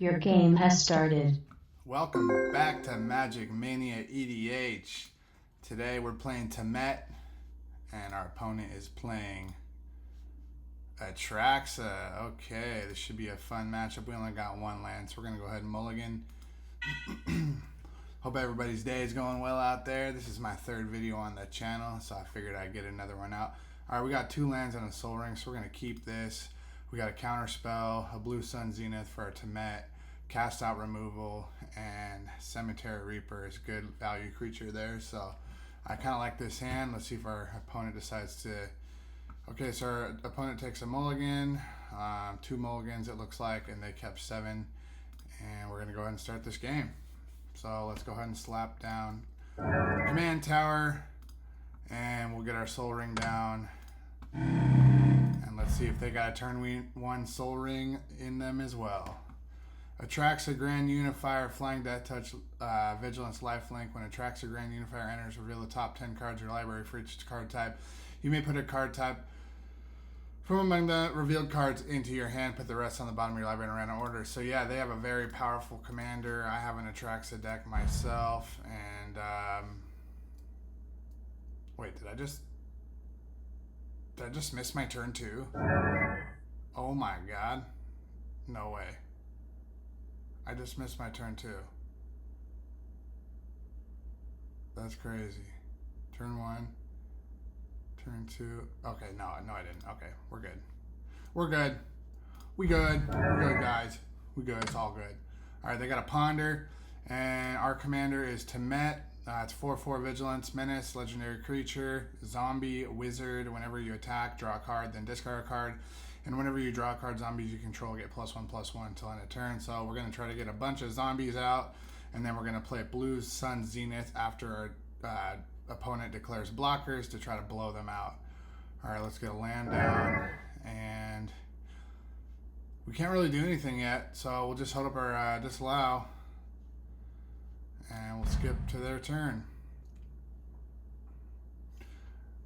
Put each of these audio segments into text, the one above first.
Your game has started. Welcome back to Magic Mania EDH. Today we're playing Temmet, and our opponent is playing Atraxa. Okay, this should be a fun matchup. We only got one land, so we're going to go ahead and mulligan. Hope everybody's day is going well out there. This is my third video on the channel, so I figured I'd get another one out. Alright, we got 2 lands and a Soul Ring, so we're going to keep this. We got a counter spell, a Blue Sun Zenith for our Temmet, cast out removal, and Cemetery Reaper is good value creature there. So I kind of like this hand. Let's see if our opponent decides to. Okay, so our opponent takes a mulligan, 2 mulligans it looks like, and they kept 7. And we're going to go ahead and start this game. So let's go ahead and slap down Command Tower, and we'll get our Soul Ring down. And let's see if they got a turn 1 Soul Ring in them as well. Atraxa Grand Unifier, Flying Death Touch, Vigilance, Lifelink. When Atraxa Grand Unifier enters, reveal the top 10 cards of your library for each card type. You may put a card type from among the revealed cards into your hand. Put the rest on the bottom of your library in a random order. So yeah, they have a very powerful commander. I have an Atraxa deck myself, and wait, did I just miss my turn 2? Oh my god. No way. I just missed my turn 2. That's crazy. Turn 1. Turn 2. Okay, no, I didn't. Okay, we're good. We're good. We're good, guys. We good. It's all good. Alright, they got a Ponder, and our commander is Temmet. It's 4/4 Vigilance, Menace, Legendary Creature, Zombie, Wizard. Whenever you attack, draw a card, then discard a card. And whenever you draw a card, zombies you control get +1/+1 until end of turn. So we're going to try to get a bunch of zombies out, and then we're going to play Blue Sun Zenith after our opponent declares blockers to try to blow them out. Alright, let's get a land down. And we can't really do anything yet, so we'll just hold up our disallow. And we'll skip to their turn.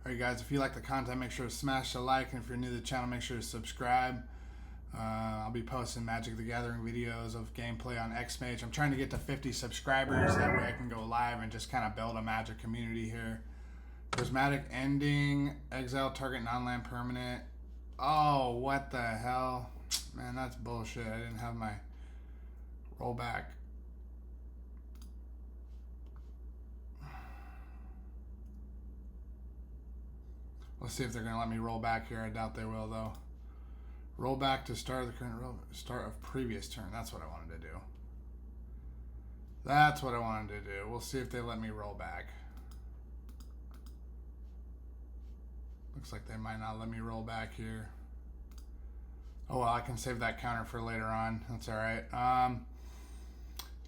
Alright guys, if you like the content, make sure to smash the like, and if you're new to the channel, make sure to subscribe. I'll be posting Magic the Gathering videos of gameplay on Xmage. I'm trying to get to 50 subscribers, that way I can go live and just kind of build a Magic community here. Prismatic Ending, exile target non-land permanent. Oh, what the hell? Man, that's bullshit. I didn't have my rollback. Let's see if they're going to let me roll back here. I doubt they will, though. Roll back to start of the current start of previous turn. That's what I wanted to do. That's what I wanted to do. We'll see if they let me roll back. Looks like they might not let me roll back here. Oh, well, I can save that counter for later on. That's all right.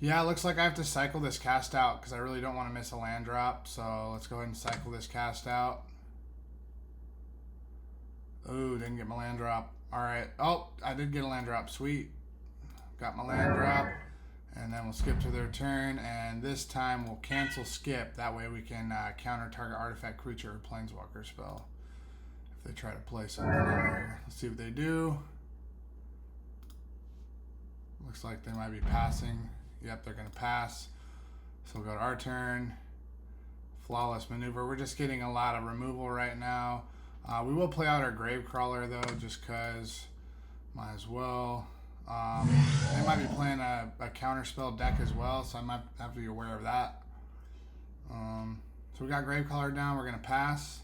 Yeah, it looks like I have to cycle this cast out because I really don't want to miss a land drop. So let's go ahead and cycle this cast out. Ooh, didn't get my land drop. Alright. Oh, I did get a land drop. Sweet. Got my land drop. And then we'll skip to their turn. And this time we'll cancel skip. That way we can counter target artifact, creature, or planeswalker spell. If they try to play something out here. Let's see what they do. Looks like they might be passing. Yep, they're going to pass. So we'll go to our turn. Flawless maneuver. We're just getting a lot of removal right now. We will play out our Gravecrawler though, just because might as well. They might be playing a counterspell deck as well, so I might have to be aware of that. So we got Gravecrawler down. We're going to pass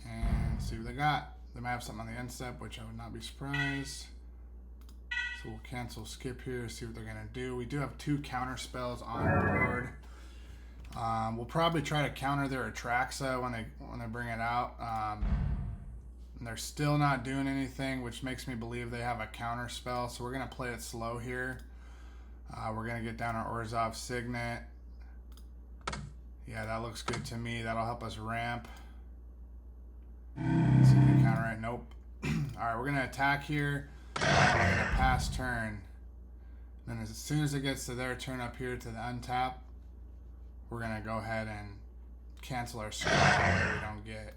and see what they got. They might have something on the end step, which I would not be surprised. So we'll cancel skip here, see what they're going to do. We do have 2 counterspells on board. We'll probably try to counter their Atraxa when they bring it out. And they're still not doing anything, which makes me believe they have a counter spell. So we're going to play it slow here. We're going to get down our Orzhov Signet. Yeah, that looks good to me. That'll help us ramp. Let's see if we counter it. Nope. Alright, we're going to attack here. We're going to pass turn. Then as soon as it gets to their turn up here to the untap, we're going to go ahead and cancel our skip. That way we don't get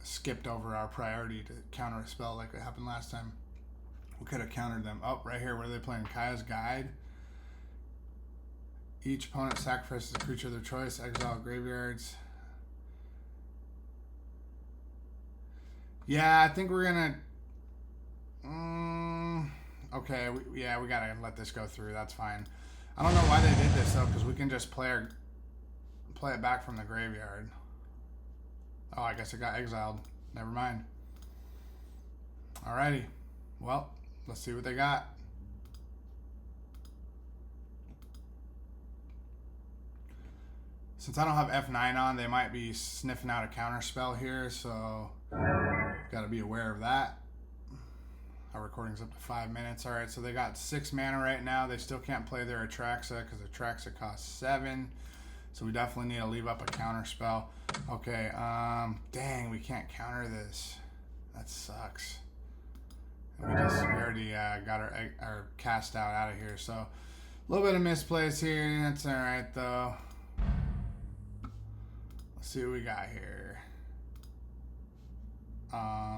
skipped over our priority to counter a spell like it happened last time. We could have countered them. Oh, right here. What are they playing? Kaya's Guide. Each opponent sacrifices a creature of their choice. Exile graveyards. Yeah, I think we're gonna. Okay, we gotta let this go through. That's fine. I don't know why they did this though, because we can just play it back from the graveyard. Oh, I guess it got exiled. Never mind. Alrighty. Well, let's see what they got. Since I don't have F9 on, they might be sniffing out a counter spell here, so gotta be aware of that. Our recording's up to 5 minutes. Alright, so they got 6 mana right now. They still can't play their Atraxa because Atraxa costs 7. So we definitely need to leave up a counter spell. Okay, dang, we can't counter this. That sucks. And we already got our cast out of here. So a little bit of misplays here. That's alright though. Let's see what we got here.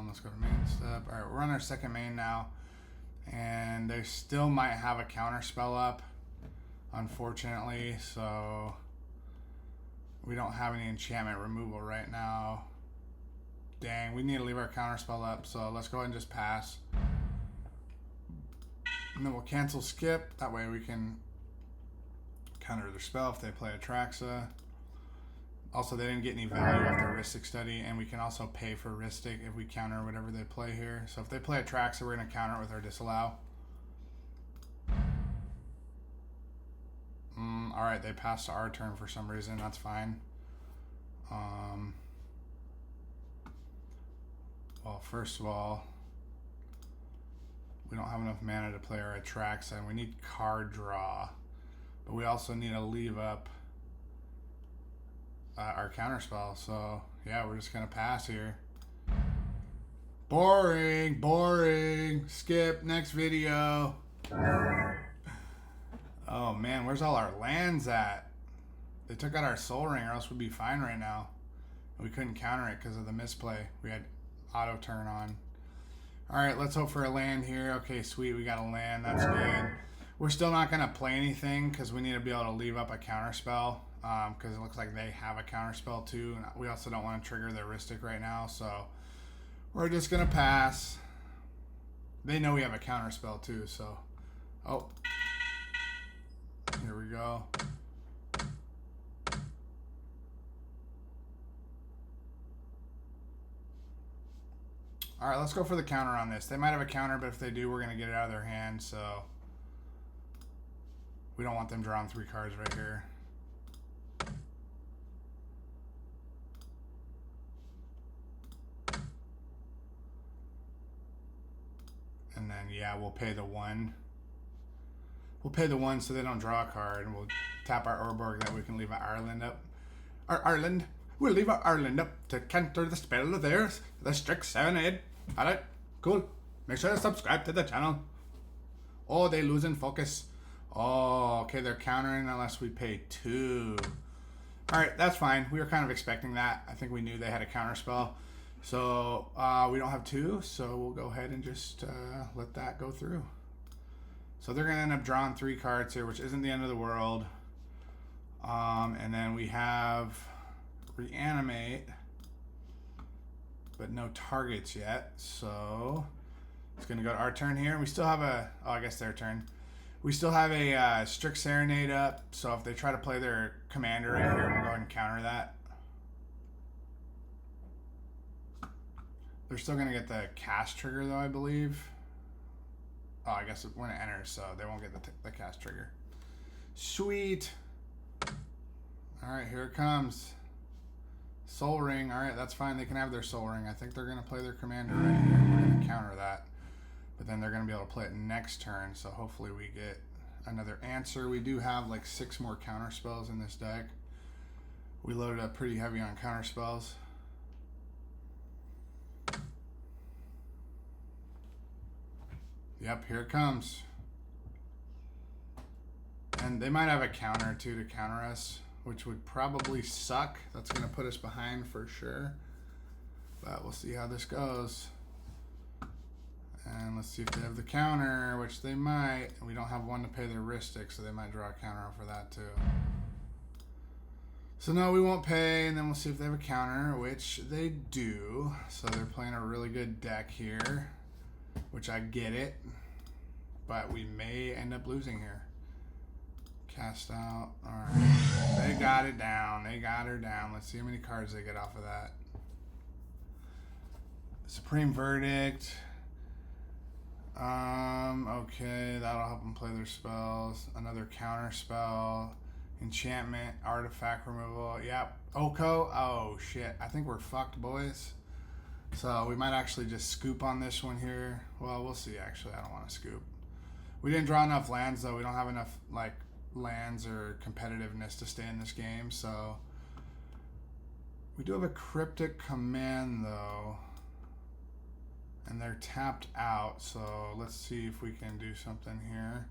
Let's go to main step. Alright, we're on our second main now. And they still might have a counter spell up, unfortunately. So we don't have any enchantment removal right now. Dang, we need to leave our counter spell up. So let's go ahead and just pass. And then we'll cancel skip. That way we can counter their spell if they play Atraxa. Also, they didn't get any value off their Ristic Study, and we can also pay for Ristic if we counter whatever they play here. So if they play Atraxa, we're going to counter it with our Disallow. Alright, they passed to our turn for some reason. That's fine. Well, first of all, we don't have enough mana to play our Atraxa, and we need card draw. But we also need to leave up our counterspell. So yeah, we're just gonna pass here. Boring. Skip, next video. Oh man, where's all our lands at? They took out our Soul Ring, or else we'd be fine right now. We couldn't counter it because of the misplay. We had auto turn on. Alright, let's hope for a land here. Okay, sweet, we got a land. That's good. We're still not going to play anything because we need to be able to leave up a counterspell. Because it looks like they have a counterspell too. And we also don't want to trigger their Ristic right now. So we're just going to pass. They know we have a counterspell too. So, oh. Here we go. Alright, let's go for the counter on this. They might have a counter, but if they do, we're going to get it out of their hand. So we don't want them drawing 3 cards right here. And then, yeah, we'll pay the 1. We'll pay the 1 so they don't draw a card. And we'll tap our Urborg that we can leave our Ireland up. We'll leave our Ireland up to counter the spell of theirs. The strict Serenade. Alright, cool. Make sure to subscribe to the channel. Oh, they losing focus. Oh, okay, they're countering unless we pay 2. Alright, that's fine. We were kind of expecting that. I think we knew they had a counter spell. So, we don't have 2, so we'll go ahead and just let that go through. So they're going to end up drawing 3 cards here, which isn't the end of the world. And then we have Reanimate, but no targets yet. So it's going to go to our turn here. We still have a, oh, I guess their turn. We still have a Strict Serenade up, so if they try to play their commander right here, we'll go ahead and counter that. They're still going to get the cast trigger, though, I believe. Oh, I guess when it enters, so they won't get the cast trigger. Sweet. Alright, here it comes. Soul Ring. Alright, that's fine. They can have their Soul Ring. I think they're going to play their commander right here. We're going to counter that. But then they're going to be able to play it next turn, so hopefully we get another answer. We do have like 6 more counter spells in this deck. We loaded up pretty heavy on counter spells. Yep, here it comes. And they might have a counter too to counter us, which would probably suck. That's going to put us behind for sure. But we'll see how this goes. And let's see if they have the counter, which they might. We don't have one to pay their heuristic, so they might draw a counter off for that too. So no, we won't pay, and then we'll see if they have a counter, which they do. So they're playing a really good deck here, which I get it, but we may end up losing here. Cast out. All right, they got it down. They got her down. Let's see how many cards they get off of that. Supreme Verdict. Okay, that'll help them play their spells. Another counter spell. Enchantment, artifact removal. Yep. Oko. Oh shit. I think we're fucked, boys. So we might actually just scoop on this one here. Well, we'll see. Actually, I don't want to scoop. We didn't draw enough lands though. We don't have enough like lands or competitiveness to stay in this game. So we do have a cryptic command though, and they're tapped out. So let's see if we can do something here.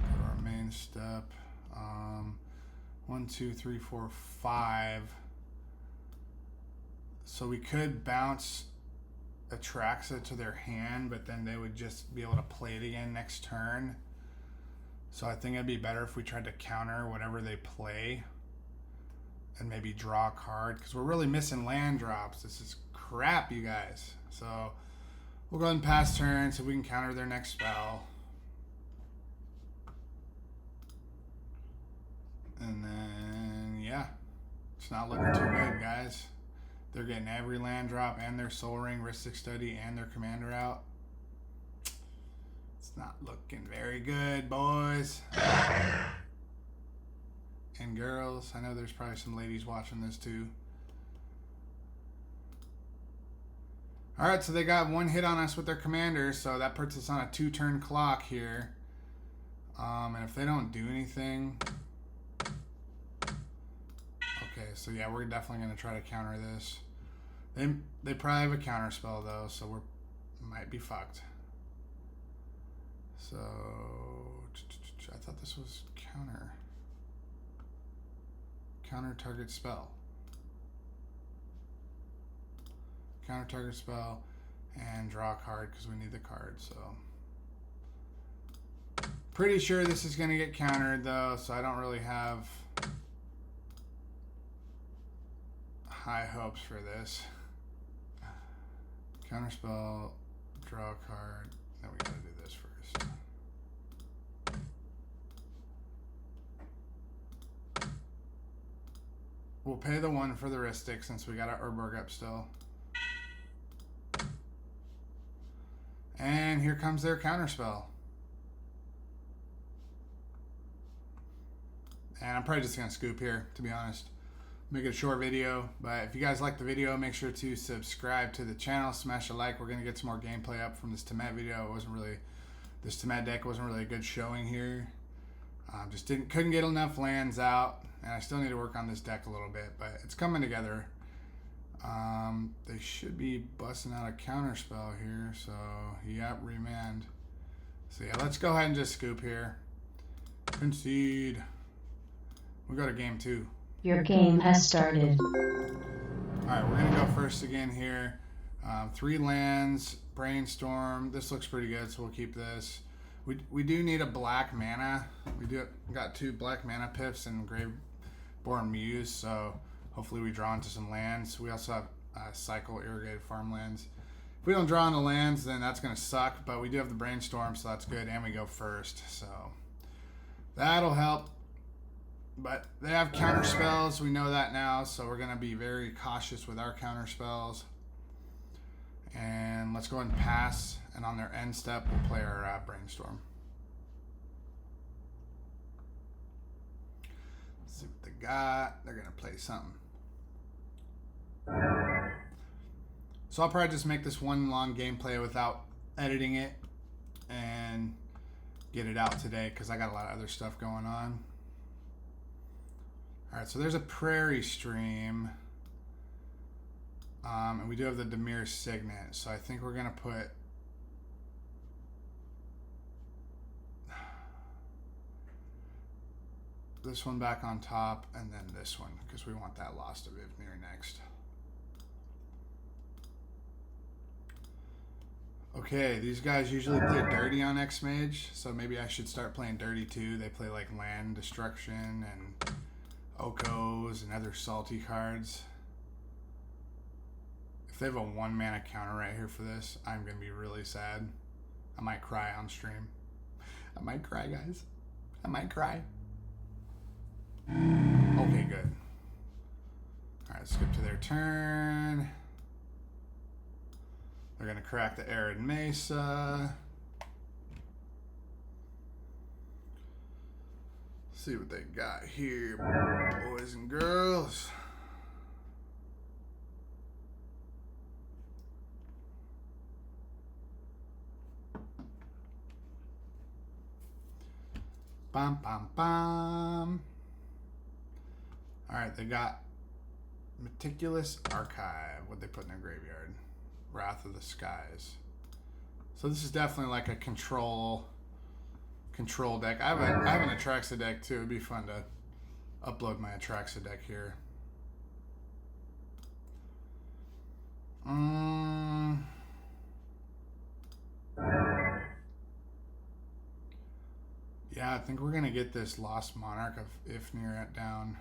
Go to our main step. 1, 2, 3, 4, 5. So we could bounce Atraxa to their hand, but then they would just be able to play it again next turn. So I think it'd be better if we tried to counter whatever they play and maybe draw a card, because we're really missing land drops. This is crap, you guys. So we'll go ahead and pass turn so we can counter their next spell. And then, yeah, it's not looking too good, guys. They're getting every land drop and their Soul Ring, Rhystic Study, and their commander out. It's not looking very good, boys. And girls. I know there's probably some ladies watching this too. Alright, so they got one hit on us with their commander, so that puts us on a 2-turn clock here. And if they don't do anything... Okay, so yeah, we're definitely going to try to counter this. They probably have a counter spell though, so we might be fucked. So I thought this was counter target spell. Counter target spell and draw a card because we need the card. So pretty sure this is going to get countered though, so I don't really have high hopes for this. Counterspell, draw a card. Then we gotta do this first. We'll pay the 1 for the heuristic since we got our Urborg up still. And here comes their counterspell. And I'm probably just gonna scoop here, to be honest. Make it a short video, but if you guys like the video, make sure to subscribe to the channel, smash a like. We're gonna get some more gameplay up from this Temmet video. This Temmet deck wasn't really a good showing here. Just couldn't get enough lands out, and I still need to work on this deck a little bit, but it's coming together. They should be busting out a counter spell here, so yep, remand. So yeah, let's go ahead and just scoop here. Concede. We go to game 2. Your game has started. Alright, we're going to go first again here. 3 lands, Brainstorm. This looks pretty good, so we'll keep this. We do need a black mana. We got 2 black mana pips and Graveborn Muse, so hopefully we draw into some lands. We also have Cycle Irrigated Farmlands. If we don't draw into lands, then that's going to suck, but we do have the Brainstorm, so that's good, and we go first, so that'll help. But they have counter spells, we know that now, so we're going to be very cautious with our counter spells. And let's go ahead and pass, and on their end step, we'll play our Brainstorm. Let's see what they got. They're going to play something. So I'll probably just make this one long gameplay without editing it and get it out today because I got a lot of other stuff going on. Alright, so there's a Prairie Stream. And we do have the Dimir Signet. So I think we're going to put... this one back on top, and then this one, because we want that Lost of Ivnir next. Okay, these guys usually play dirty on Xmage, so maybe I should start playing dirty too. They play like land destruction and Okos and other salty cards. If they have a 1-mana counter right here for this, I'm going to be really sad. I might cry on stream. I might cry, guys. I might cry. Okay, good. Alright, skip to their turn. They're going to crack the Arid Mesa. See what they got here, boys and girls. Bam, bam, bam. Alright, they got Meticulous Archive. What'd they put in their graveyard? Wrath of the Skies. So this is definitely like a control deck. I have an Atraxa deck too. It'd be fun to upload my Atraxa deck here. Yeah, I think we're gonna get this Lost Monarch of Ifnir down.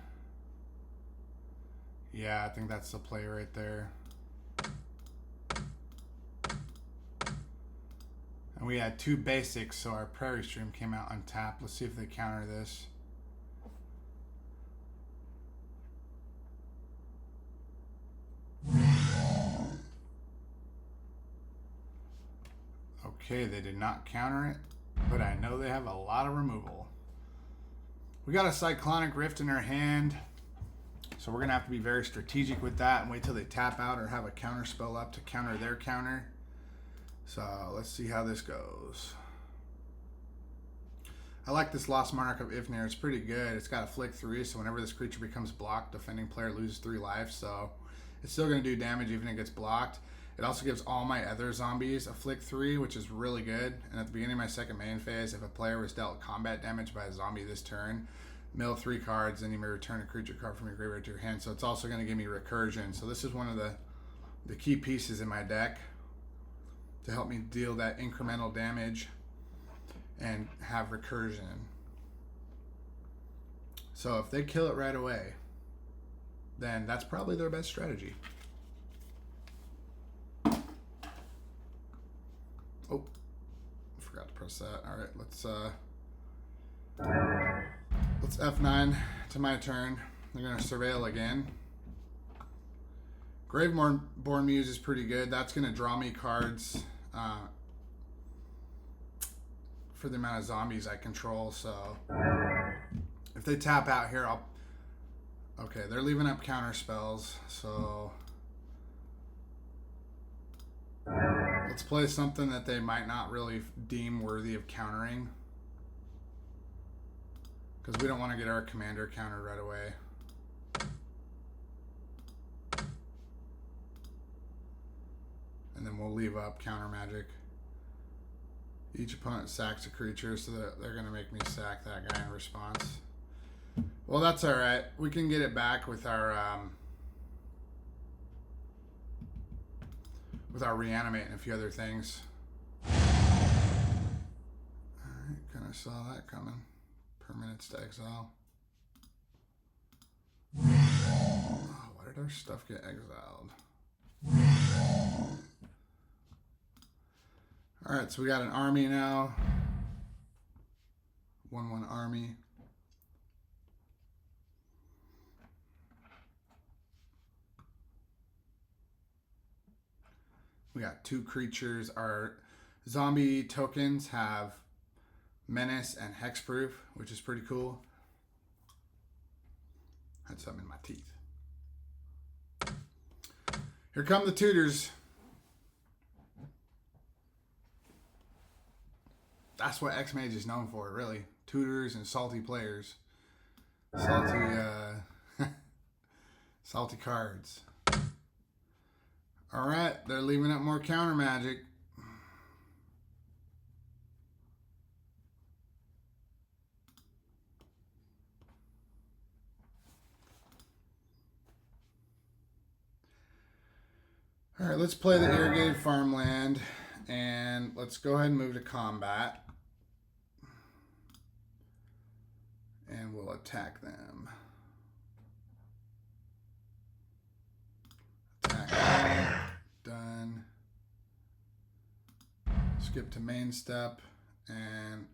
Yeah, I think that's the play right there. And we had 2 basics, so our Prairie Stream came out untapped. Let's see if they counter this. Okay, they did not counter it, but I know they have a lot of removal. We got a Cyclonic Rift in our hand, so we're going to have to be very strategic with that and wait till they tap out or have a counter spell up to counter their counter. So let's see how this goes. I like this Lost Monarch of Ifnir. It's pretty good. It's got a flick 3, so whenever this creature becomes blocked, defending player loses 3 life. So it's still going to do damage even if it gets blocked. It also gives all my other zombies a flick 3, which is really good. And at the beginning of my second main phase, if a player was dealt combat damage by a zombie this turn, mill 3 cards, then you may return a creature card from your graveyard to your hand. So it's also going to give me recursion. So this is one of the key pieces in my deck to help me deal that incremental damage and have recursion. So if they kill it right away, then that's probably their best strategy. Oh, forgot to press that. All right, let's F9 to my turn. They're gonna surveil again. Graveborn Muse is pretty good. That's gonna draw me cards for the amount of zombies I control. So if they tap out here, okay, they're leaving up counter spells. So let's play something that they might not really deem worthy of countering, because we don't want to get our commander countered right away. And then we'll leave up counter magic. Each opponent sacks a creature, so that they're going to make me sack that guy in response. Well, that's all right. We can get it back with our reanimate and a few other things. All right, kind of saw that coming. Permanents to exile. Oh, why did our stuff get exiled? All right, so we got an army now. 1/1 army. We got 2 creatures. Our zombie tokens have menace and hexproof, which is pretty cool. Had something in my teeth. Here come the tutors. That's what Xmage is known for, really. Tutors and salty players. Salty cards. All right, they're leaving up more counter magic. All right, let's play the irrigated farmland And let's go ahead and move to combat. And we'll attack them. Attack. Done. Skip to main step. And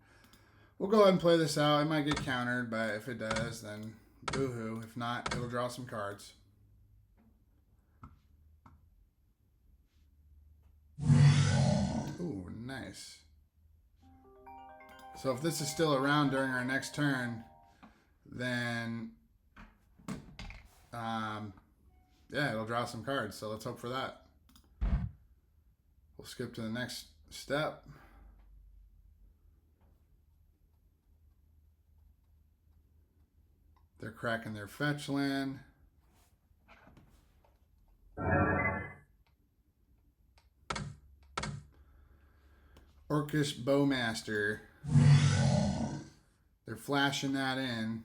we'll go ahead and play this out. It might get countered, but if it does, then boo-hoo. If not, it'll draw some cards. Ooh, nice. So if this is still around during our next turn, then yeah, it'll draw some cards. So let's hope for that. We'll skip to the next step. They're cracking their fetch land. Orcish Bowmaster. They're flashing that in.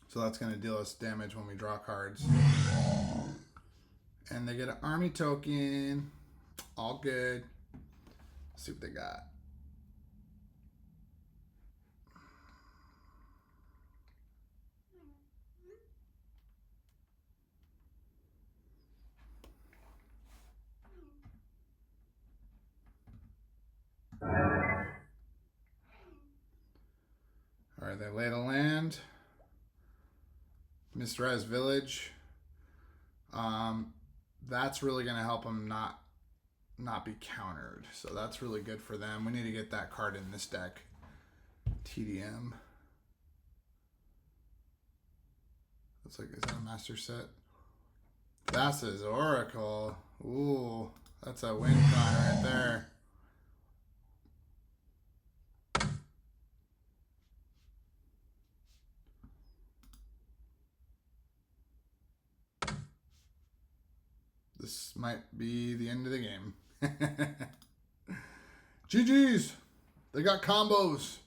So that's going to deal us damage when we draw cards. And they get an army token. All good. Let's see what they got. All right, they laid a land. Misres Village. That's really going to help them not be countered. So that's really good for them. We need to get that card in this deck. TDM. Looks like, is that a master set? That's his Oracle. Ooh, that's a win con right there. This might be the end of the game. GG's. They got combos.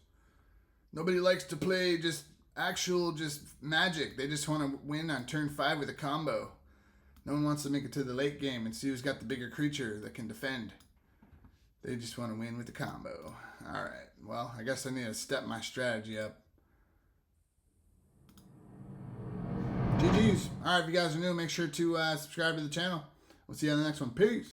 Nobody likes to play just magic. They just want to win on turn 5 with a combo. No one wants to make it to the late game and see who's got the bigger creature that can defend. They just want to win with the combo. All right. Well, I guess I need to step my strategy up. GG's. All right, if you guys are new, make sure to subscribe to the channel. We'll see you on the next one. Peace.